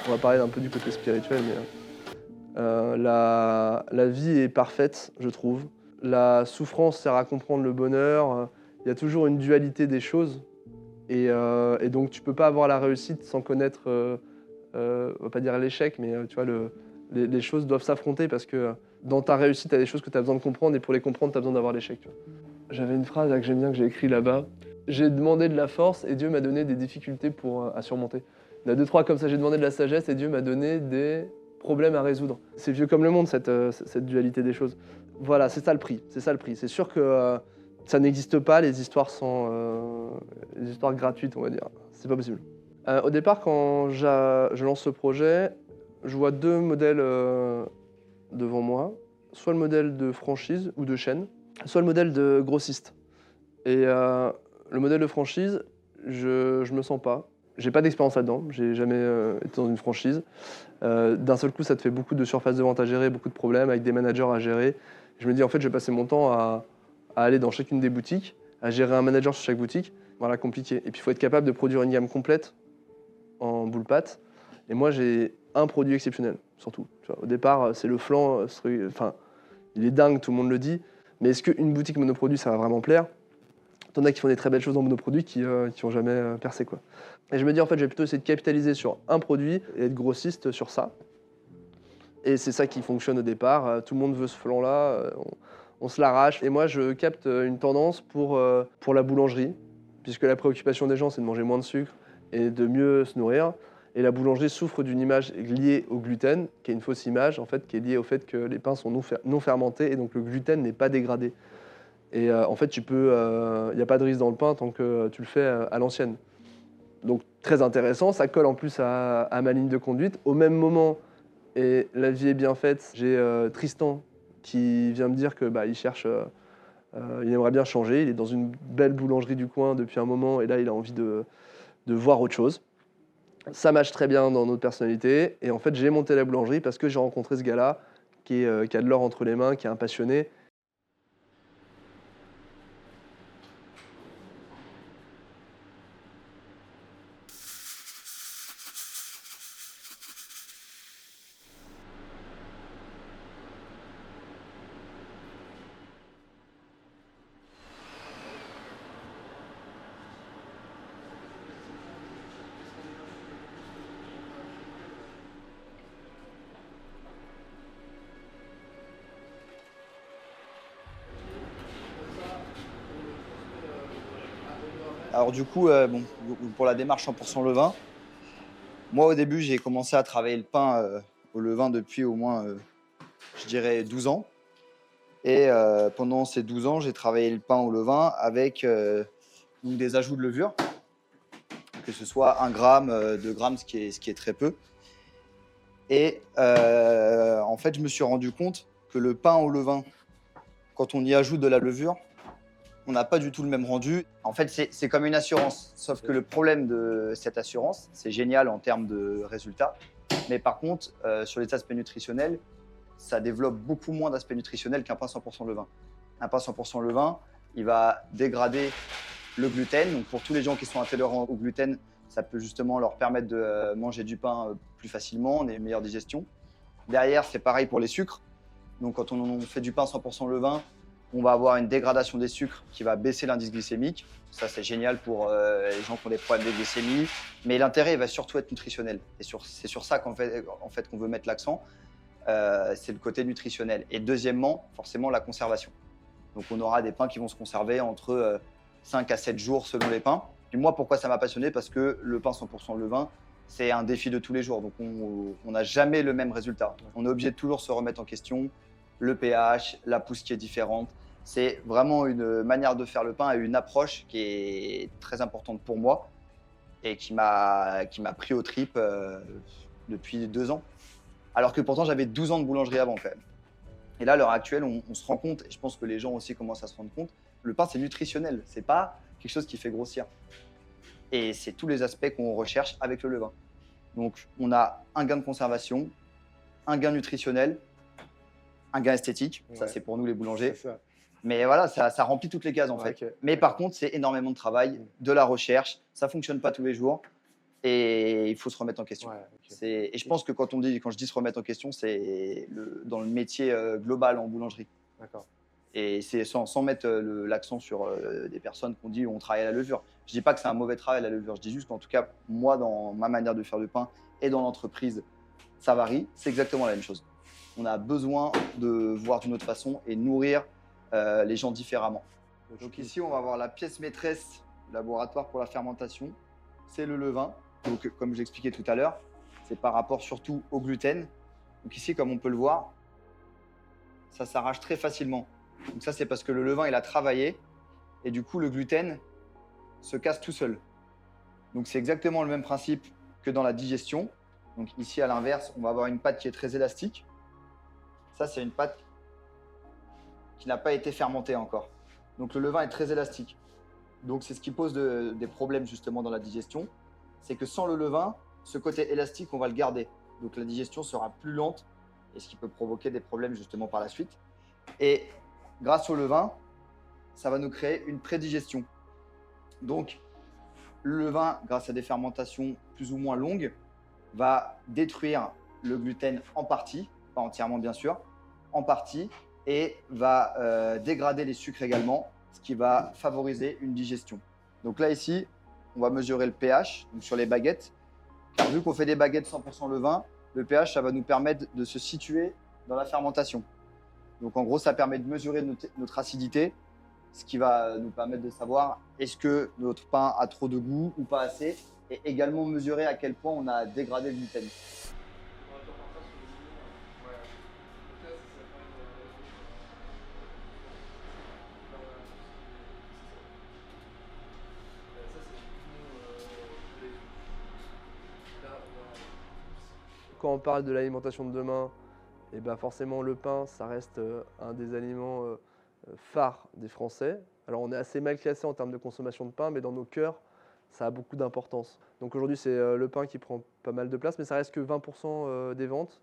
On va parler un peu du côté spirituel, mais la vie est parfaite, je trouve. La souffrance sert à comprendre le bonheur. Il y a toujours une dualité des choses. Et donc, tu peux pas avoir la réussite sans connaître, on va pas dire l'échec, mais tu vois, les choses doivent s'affronter parce que dans ta réussite, tu as des choses que tu as besoin de comprendre et pour les comprendre, tu as besoin d'avoir l'échec. J'avais une phrase là, que j'aime bien, que j'ai écrite là-bas. J'ai demandé de la force et Dieu m'a donné des difficultés à surmonter. Il y en a 2-3 comme ça, j'ai demandé de la sagesse et Dieu m'a donné des problèmes à résoudre. C'est vieux comme le monde, cette dualité des choses. Voilà, c'est ça le prix. C'est sûr que ça n'existe pas, les histoires gratuites, on va dire. C'est pas possible. Au départ, quand je lance ce projet, je vois 2 modèles devant moi. Soit le modèle de franchise ou de chaîne, soit le modèle de grossiste. Et le modèle de franchise, je me sens pas. J'ai pas d'expérience là-dedans, j'ai jamais été dans une franchise. D'un seul coup, ça te fait beaucoup de surface de vente à gérer, beaucoup de problèmes avec des managers à gérer. Je me dis, en fait, je vais passer mon temps à aller dans chacune des boutiques, à gérer un manager sur chaque boutique. Voilà, compliqué. Et puis, il faut être capable de produire une gamme complète en boule pâte. Et moi, j'ai un produit exceptionnel, surtout. Tu vois, au départ, c'est le flan. Enfin, il est dingue, tout le monde le dit. Mais est-ce qu'une boutique monoproduit, ça va vraiment plaire ? T'en as qui font des très belles choses en monoproduit qui n'ont jamais percé, quoi. Et je me dis, en fait, je vais plutôt essayer de capitaliser sur un produit et être grossiste sur ça. Et c'est ça qui fonctionne au départ. Tout le monde veut ce flan-là, on se l'arrache. Et moi, je capte une tendance pour la boulangerie, puisque la préoccupation des gens, c'est de manger moins de sucre et de mieux se nourrir. Et la boulangerie souffre d'une image liée au gluten, qui est une fausse image, en fait, qui est liée au fait que les pains sont non fermentés et donc le gluten n'est pas dégradé. Et en fait, il n'y a pas de risque dans le pain tant que tu le fais à l'ancienne. Donc très intéressant, ça colle en plus à ma ligne de conduite. Au même moment, et la vie est bien faite, j'ai Tristan qui vient me dire que il cherche, il aimerait bien changer. Il est dans une belle boulangerie du coin depuis un moment et là il a envie de voir autre chose. Ça matche très bien dans notre personnalité et en fait j'ai monté la boulangerie parce que j'ai rencontré ce gars-là qui a de l'or entre les mains, qui est un passionné. Alors du coup, pour la démarche 100% levain, moi au début j'ai commencé à travailler le pain au levain depuis au moins, je dirais 12 ans. Et pendant ces 12 ans, j'ai travaillé le pain au levain avec des ajouts de levure, que ce soit 1 gramme, 2 grammes, ce qui est très peu. Et en fait, je me suis rendu compte que le pain au levain, quand on y ajoute de la levure, on n'a pas du tout le même rendu. En fait, c'est comme une assurance. Sauf que le problème de cette assurance, c'est génial en termes de résultats. Mais par contre, sur les aspects nutritionnels, ça développe beaucoup moins d'aspects nutritionnels qu'un pain 100% levain. Un pain 100% levain, il va dégrader le gluten. Donc pour tous les gens qui sont intolérants au gluten, ça peut justement leur permettre de manger du pain plus facilement, une meilleure digestion. Derrière, c'est pareil pour les sucres. Donc quand on fait du pain 100% levain, on va avoir une dégradation des sucres qui va baisser l'indice glycémique. Ça, c'est génial pour les gens qui ont des problèmes de glycémie. Mais l'intérêt, il va surtout être nutritionnel. Et c'est sur ça qu'on veut mettre l'accent. C'est le côté nutritionnel. Et deuxièmement, forcément, la conservation. Donc, on aura des pains qui vont se conserver entre 5 à 7 jours selon les pains. Et moi, pourquoi ça m'a passionné? Parce que le pain 100% levain, c'est un défi de tous les jours. Donc, on n'a jamais le même résultat. On est obligé de toujours se remettre en question. Le pH, la pousse qui est différente. C'est vraiment une manière de faire le pain et une approche qui est très importante pour moi et qui m'a pris aux tripes depuis 2 ans. Alors que pourtant, j'avais 12 ans de boulangerie avant quand même. Et là, à l'heure actuelle, on se rend compte, et je pense que les gens aussi commencent à se rendre compte, le pain, c'est nutritionnel. C'est pas quelque chose qui fait grossir. Et c'est tous les aspects qu'on recherche avec le levain. Donc, on a un gain de conservation, un gain nutritionnel, un gain esthétique. Ça, c'est pour nous les boulangers. C'est ça. Mais voilà, ça remplit toutes les cases en fait. Ok. Mais par contre, c'est énormément de travail, de la recherche. Ça fonctionne pas tous les jours et il faut se remettre en question. Ouais, ok. Et je pense que quand je dis se remettre en question, c'est dans le métier global en boulangerie. D'accord. Et c'est sans mettre l'accent sur des personnes qui ont dit on travaille à la levure. Je dis pas que c'est un mauvais travail à la levure. Je dis juste qu'en tout cas, moi, dans ma manière de faire le pain et dans l'entreprise Savary, c'est exactement la même chose. On a besoin de voir d'une autre façon et nourrir les gens différemment. Donc ici, on va avoir la pièce maîtresse du laboratoire pour la fermentation. C'est le levain. Donc comme je l'expliquais tout à l'heure, c'est par rapport surtout au gluten. Donc ici, comme on peut le voir, ça s'arrache très facilement. Donc ça, c'est parce que le levain, il a travaillé et du coup, le gluten se casse tout seul. Donc c'est exactement le même principe que dans la digestion. Donc ici, à l'inverse, on va avoir une pâte qui est très élastique. Ça, c'est une pâte qui n'a pas été fermentée encore. Donc le levain est très élastique. Donc c'est ce qui pose des problèmes justement dans la digestion. C'est que sans le levain, ce côté élastique, on va le garder. Donc la digestion sera plus lente et ce qui peut provoquer des problèmes justement par la suite. Et grâce au levain, ça va nous créer une prédigestion. Donc le levain, grâce à des fermentations plus ou moins longues, va détruire le gluten en partie, pas entièrement bien sûr, en partie, et va dégrader les sucres également, ce qui va favoriser une digestion. Donc là ici, on va mesurer le pH donc sur les baguettes. Car vu qu'on fait des baguettes 100% levain, le pH, ça va nous permettre de se situer dans la fermentation. Donc en gros, ça permet de mesurer notre acidité, ce qui va nous permettre de savoir est-ce que notre pain a trop de goût ou pas assez, et également mesurer à quel point on a dégradé le gluten. Quand on parle de l'alimentation de demain, et ben forcément le pain, ça reste un des aliments phares des Français. Alors on est assez mal classé en termes de consommation de pain, mais dans nos cœurs, ça a beaucoup d'importance. Donc aujourd'hui, c'est le pain qui prend pas mal de place, mais ça reste que 20% des ventes.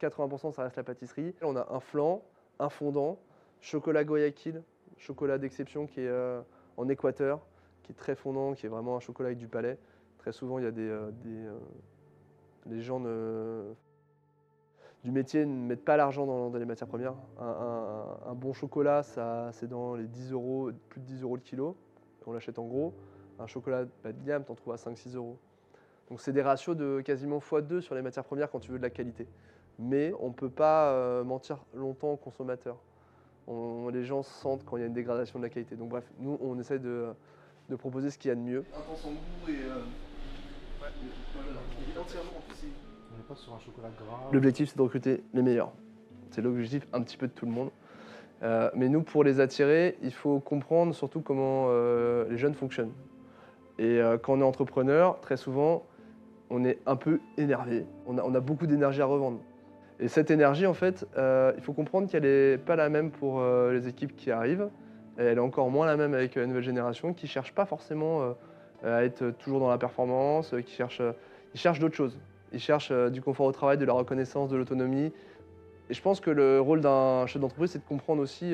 80% ça reste la pâtisserie. On a un flan, un fondant, chocolat Guayaquil, chocolat d'exception qui est en Équateur, qui est très fondant, qui est vraiment un chocolat avec du palais. Très souvent, il y a les gens du métier ne mettent pas l'argent dans les matières premières. Un bon chocolat, c'est dans les 10 €, plus de 10 € le kilo. On l'achète en gros. Un chocolat bas de gamme, tu en trouves à 5-6 €. Donc c'est des ratios de quasiment x2 sur les matières premières quand tu veux de la qualité. Mais on ne peut pas mentir longtemps aux consommateurs. Les gens sentent quand il y a une dégradation de la qualité. Donc bref, nous on essaie de proposer ce qu'il y a de mieux. Intense en goût et entièrement en plus. On n'est pas sur un chocolat gras. L'objectif, c'est de recruter les meilleurs. C'est l'objectif un petit peu de tout le monde. Mais nous, pour les attirer, il faut comprendre surtout comment les jeunes fonctionnent. Et quand on est entrepreneur, très souvent, on est un peu énervé. On a beaucoup d'énergie à revendre. Et cette énergie, en fait, il faut comprendre qu'elle n'est pas la même pour les équipes qui arrivent. Et elle est encore moins la même avec la nouvelle génération qui ne cherche pas forcément à être toujours dans la performance, qui cherche d'autres choses. Ils cherchent du confort au travail, de la reconnaissance, de l'autonomie. Et je pense que le rôle d'un chef d'entreprise, c'est de comprendre aussi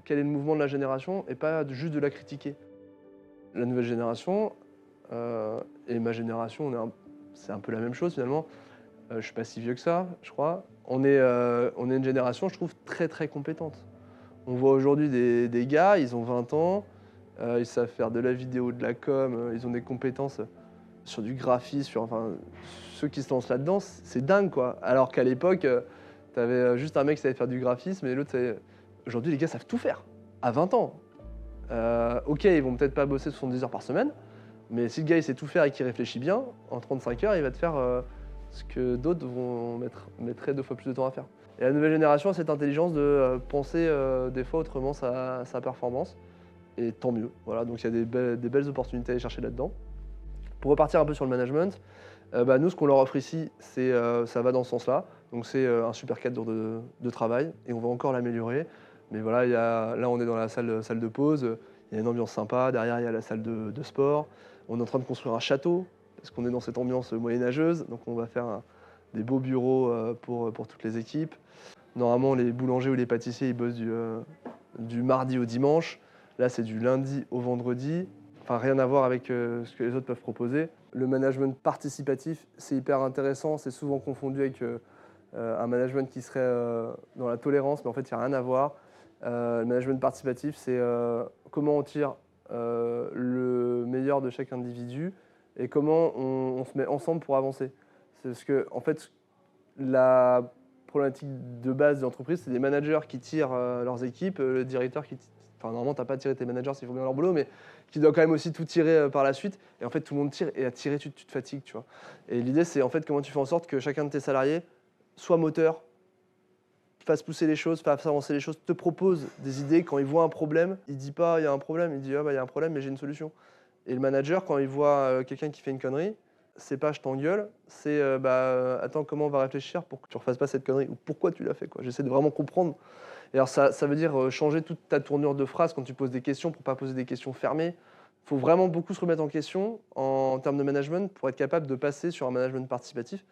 quel est le mouvement de la génération et pas juste de la critiquer. La nouvelle génération et ma génération, c'est un peu la même chose finalement. Je ne suis pas si vieux que ça, je crois. On est une génération, je trouve, très très compétente. On voit aujourd'hui des gars, ils ont 20 ans, ils savent faire de la vidéo, de la com, ils ont des compétences sur du graphisme, ceux qui se lancent là-dedans, c'est dingue quoi. Alors qu'à l'époque, tu avais juste un mec qui savait faire du graphisme et l'autre savait... Aujourd'hui, les gars savent tout faire, à 20 ans. Ok, ils vont peut-être pas bosser 70 heures par semaine, mais si le gars il sait tout faire et qu'il réfléchit bien, en 35 heures, il va te faire ce que d'autres mettraient 2 fois plus de temps à faire. Et la nouvelle génération a cette intelligence de penser des fois autrement sa performance, et tant mieux. Voilà, donc il y a des belles opportunités à aller chercher là-dedans. Pour repartir un peu sur le management, nous, ce qu'on leur offre ici, ça va dans ce sens-là. Donc c'est un super cadre de travail et on va encore l'améliorer. Mais voilà, là, on est dans la salle de pause. Il y a une ambiance sympa. Derrière, il y a la salle de sport. On est en train de construire un château parce qu'on est dans cette ambiance moyenâgeuse. Donc on va faire des beaux bureaux pour toutes les équipes. Normalement, les boulangers ou les pâtissiers, ils bossent du mardi au dimanche. Là, c'est du lundi au vendredi. Enfin, rien à voir avec ce que les autres peuvent proposer. Le management participatif, c'est hyper intéressant. C'est souvent confondu avec un management qui serait dans la tolérance, mais en fait, il n'y a rien à voir. Le management participatif, c'est comment on tire le meilleur de chaque individu et comment on se met ensemble pour avancer. C'est parce que, en fait, la problématique de base de l'entreprise, c'est des managers qui tirent leurs équipes, le directeur qui... Enfin, normalement, tu n'as pas à tirer tes managers s'ils font bien leur boulot, mais qui doit quand même aussi tout tirer par la suite. Et en fait, tout le monde tire, et à tirer, tu te fatigues, tu vois. Et l'idée, c'est en fait comment tu fais en sorte que chacun de tes salariés soit moteur, fasse pousser les choses, fasse avancer les choses, te propose des idées. Quand il voit un problème, il dit pas « il y a un problème », il dit « ah bah il y a un problème, mais j'ai une solution ». Et le manager, quand il voit quelqu'un qui fait une connerie, c'est pas « je t'engueule », c'est « attends, comment on va réfléchir pour que tu refasses pas cette connerie » ou « pourquoi tu l'as fait ». J'essaie de vraiment comprendre. Et alors ça veut dire changer toute ta tournure de phrase quand tu poses des questions pour pas poser des questions fermées. Il faut vraiment beaucoup se remettre en question en termes de management pour être capable de passer sur un management participatif.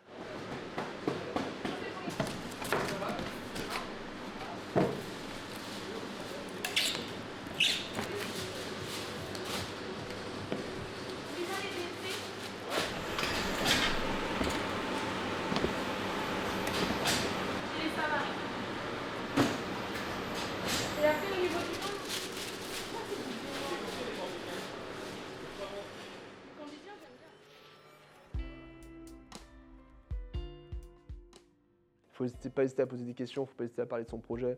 Il ne faut pas hésiter à poser des questions, il ne faut pas hésiter à parler de son projet.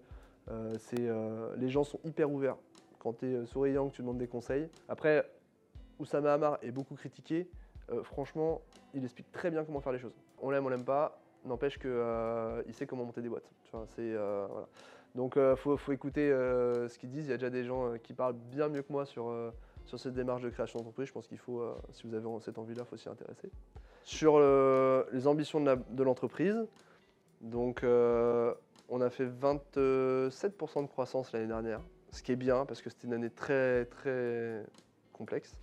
Les gens sont hyper ouverts. Quand tu es souriant, que tu demandes des conseils. Après, Oussama Hamar est beaucoup critiqué. Franchement, il explique très bien comment faire les choses. On l'aime, on l'aime pas. N'empêche qu'il sait comment monter des boîtes. Tu vois, voilà. Donc, faut écouter ce qu'ils disent. Il y a déjà des gens qui parlent bien mieux que moi sur cette démarche de création d'entreprise. Je pense qu'il faut, si vous avez cette envie-là, il faut s'y intéresser. Sur les ambitions de l'entreprise, donc, on a fait 27% de croissance l'année dernière, ce qui est bien parce que c'était une année très très complexe.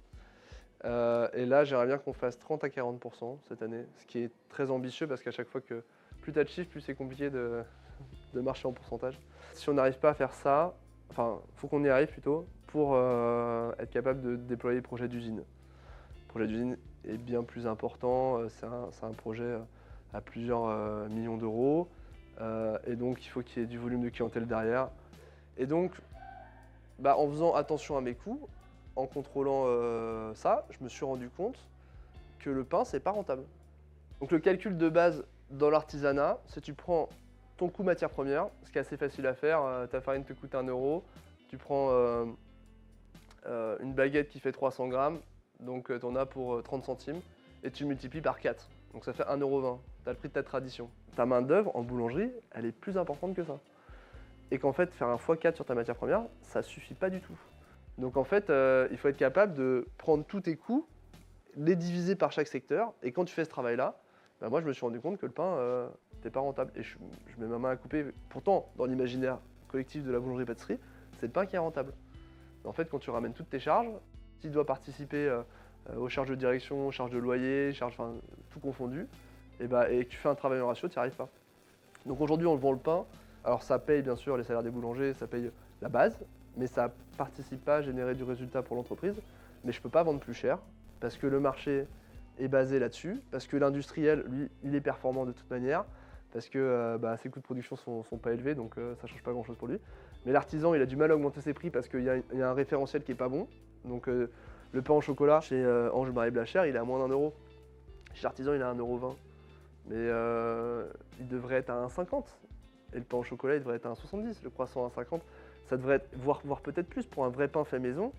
Et là, j'aimerais bien qu'on fasse 30 à 40% cette année, ce qui est très ambitieux parce qu'à chaque fois que plus tu as de chiffres, plus c'est compliqué de marcher en pourcentage. Si on n'arrive pas à faire ça, enfin, il faut qu'on y arrive plutôt pour être capable de déployer le projet d'usine. Le projet d'usine est bien plus important, c'est un projet à plusieurs millions d'euros. Et donc, il faut qu'il y ait du volume de clientèle derrière. Et donc, en faisant attention à mes coûts, en contrôlant ça, je me suis rendu compte que le pain, c'est pas rentable. Donc, le calcul de base dans l'artisanat, c'est tu prends ton coût matière première, ce qui est assez facile à faire. Ta farine te coûte 1 €. Tu prends une baguette qui fait 300 grammes, donc tu en as pour 30 centimes, et tu multiplies par 4. Donc ça fait 1,20 €. Tu as le prix de ta tradition. Ta main d'œuvre en boulangerie, elle est plus importante que ça. Et qu'en fait, faire un x4 sur ta matière première, ça suffit pas du tout. Donc en fait, il faut être capable de prendre tous tes coûts, les diviser par chaque secteur. Et quand tu fais ce travail-là, moi je me suis rendu compte que le pain n'était pas rentable. Et je mets ma main à couper. Pourtant, dans l'imaginaire collectif de la boulangerie-pâtisserie, c'est le pain qui est rentable. Mais en fait, quand tu ramènes toutes tes charges, tu dois participer aux charges de direction, aux charges de loyer, tout confondu, et que tu fais un travail en ratio, tu n'y arrives pas. Donc aujourd'hui, on vend le pain. Alors ça paye bien sûr les salaires des boulangers, ça paye la base, mais ça ne participe pas à générer du résultat pour l'entreprise. Mais je ne peux pas vendre plus cher parce que le marché est basé là-dessus, parce que l'industriel, lui, il est performant de toute manière, parce que ses coûts de production sont pas élevés, donc ça ne change pas grand-chose pour lui. Mais l'artisan, il a du mal à augmenter ses prix parce qu'il y a un référentiel qui n'est pas bon. Donc le pain au chocolat chez Ange-Marie Blachère, il est à moins d'1 €. Chez l'artisan, il est à 1,20 €. Mais il devrait être à 1,50 €. Et le pain au chocolat, il devrait être à 1,70 €. Le croissant à 1,50 €. Ça devrait être, voire peut-être plus pour un vrai pain fait maison.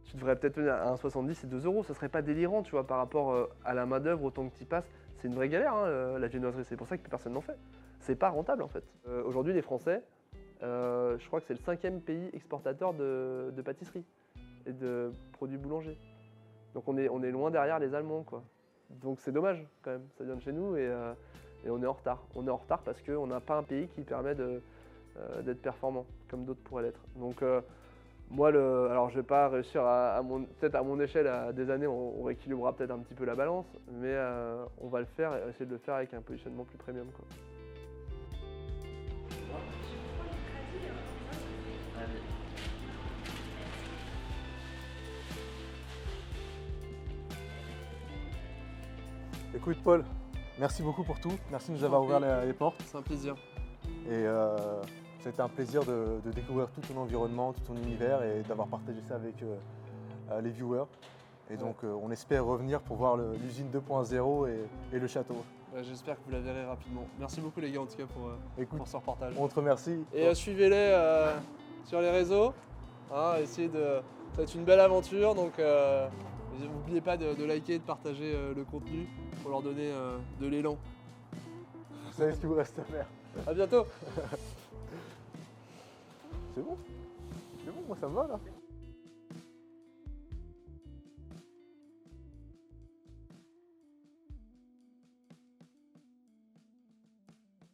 Tu devrais peut-être venir à 1,70 et 2 euros. Ça serait pas délirant, tu vois, par rapport à la main-d'œuvre, au temps que tu y passes. C'est une vraie galère, hein, la viennoiserie. C'est pour ça que plus personne n'en fait. C'est pas rentable, en fait. Aujourd'hui, les Français, je crois que c'est le 5e pays exportateur de pâtisserie et de produits boulangers. Donc on est loin derrière les Allemands, quoi. Donc c'est dommage, quand même. Ça vient de chez nous et on est en retard. On est en retard parce qu'on n'a pas un pays qui permet d'être performant, comme d'autres pourraient l'être. Donc moi, alors je vais pas réussir peut-être à mon échelle, à des années, on rééquilibrera peut-être un petit peu la balance, mais on va le faire et essayer de le faire avec un positionnement plus premium, quoi. Écoute Paul, merci beaucoup pour tout. Merci de nous avoir ouvert les portes. C'est un plaisir. Et c'était un plaisir de découvrir tout ton environnement, tout ton univers et d'avoir partagé ça avec les viewers. Et donc on espère revenir pour voir l'usine 2.0 et le château. Ouais, j'espère que vous la verrez rapidement. Merci beaucoup les gars en tout cas pour ce reportage. On te remercie. Et suivez-les sur les réseaux. Hein, essayez de... Ça va être une belle aventure, donc n'oubliez pas de liker et de partager le contenu pour leur donner de l'élan. Vous savez ce qu'il vous reste à faire. À bientôt. C'est bon. C'est bon, moi ça me va là.